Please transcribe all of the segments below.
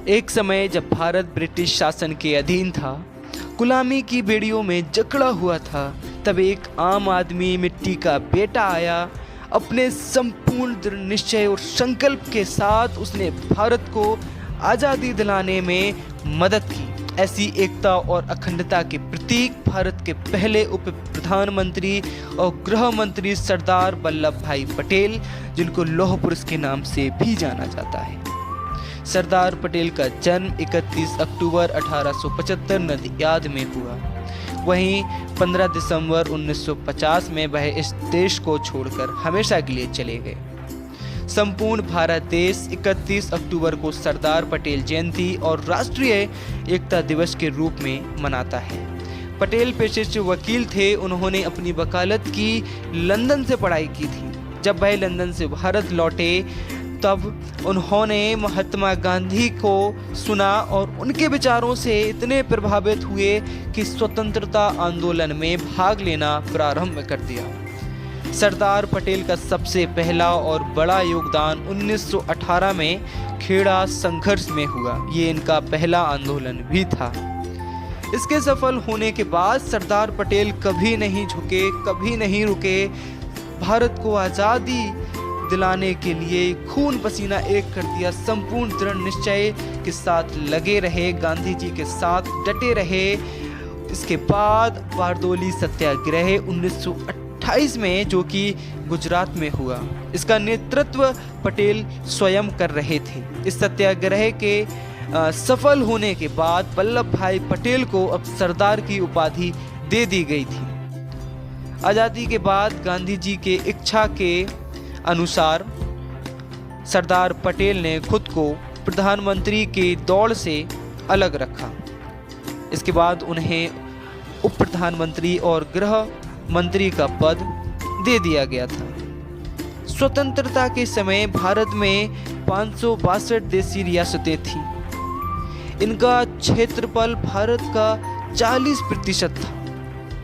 एक समय जब भारत ब्रिटिश शासन के अधीन था, गुलामी की बेड़ियों में जकड़ा हुआ था, तब एक आम आदमी मिट्टी का बेटा आया। अपने संपूर्ण दृढ़ निश्चय और संकल्प के साथ उसने भारत को आज़ादी दिलाने में मदद की। ऐसी एकता और अखंडता के प्रतीक भारत के पहले उप प्रधानमंत्री और गृह मंत्री सरदार वल्लभ भाई पटेल, जिनको लौह पुरुष के नाम से भी जाना जाता है। सरदार पटेल का जन्म 31 अक्टूबर 1875 नदियाद में हुआ। वहीं 15 दिसंबर 1950 में वह इस देश को छोड़कर हमेशा के लिए चले गए। संपूर्ण भारत देश 31 अक्टूबर को सरदार पटेल जयंती और राष्ट्रीय एकता दिवस के रूप में मनाता है। पटेल पेशे से वकील थे। उन्होंने अपनी वकालत की लंदन से पढ़ाई की थी। जब वह लंदन से भारत लौटे तब उन्होंने महात्मा गांधी को सुना और उनके विचारों से इतने प्रभावित हुए कि स्वतंत्रता आंदोलन में भाग लेना प्रारंभ कर दिया। सरदार पटेल का सबसे पहला और बड़ा योगदान 1918 में खेड़ा संघर्ष में हुआ। ये इनका पहला आंदोलन भी था। इसके सफल होने के बाद सरदार पटेल कभी नहीं झुके, कभी नहीं रुके। भारत को आज़ादी दिलाने के लिए खून पसीना एक कर दिया। संपूर्ण दृढ़ निश्चय के साथ लगे रहे, गांधी जी के साथ डटे रहे। इसके बाद बारडोली सत्याग्रह 1928 में, जो कि गुजरात में हुआ, इसका नेतृत्व पटेल स्वयं कर रहे थे। इस सत्याग्रह के सफल होने के बाद वल्लभ भाई पटेल को अब सरदार की उपाधि दे दी गई थी। आज़ादी के बाद गांधी जी के इच्छा के अनुसार सरदार पटेल ने खुद को प्रधानमंत्री की दौड़ से अलग रखा। इसके बाद उन्हें उप प्रधानमंत्री और गृह मंत्री का पद दे दिया गया था। स्वतंत्रता के समय भारत में 562 देशी रियासतें थीं। इनका क्षेत्रफल भारत का 40% था।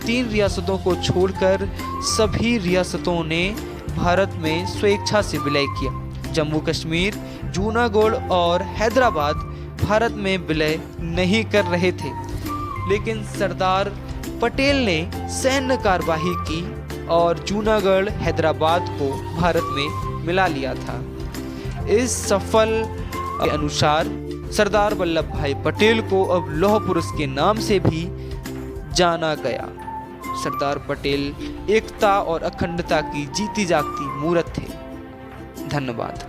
3 रियासतों को छोड़कर सभी रियासतों ने भारत में स्वेच्छा से विलय किया। जम्मू कश्मीर, जूनागढ़ और हैदराबाद भारत में विलय नहीं कर रहे थे, लेकिन सरदार पटेल ने सैन्य कार्यवाही की और जूनागढ़, हैदराबाद को भारत में मिला लिया था। इस सफल के अनुसार सरदार वल्लभ भाई पटेल को अब लौह पुरुष के नाम से भी जाना गया। सरदार पटेल एकता और अखंडता की जीती जागती मूर्त थे। धन्यवाद।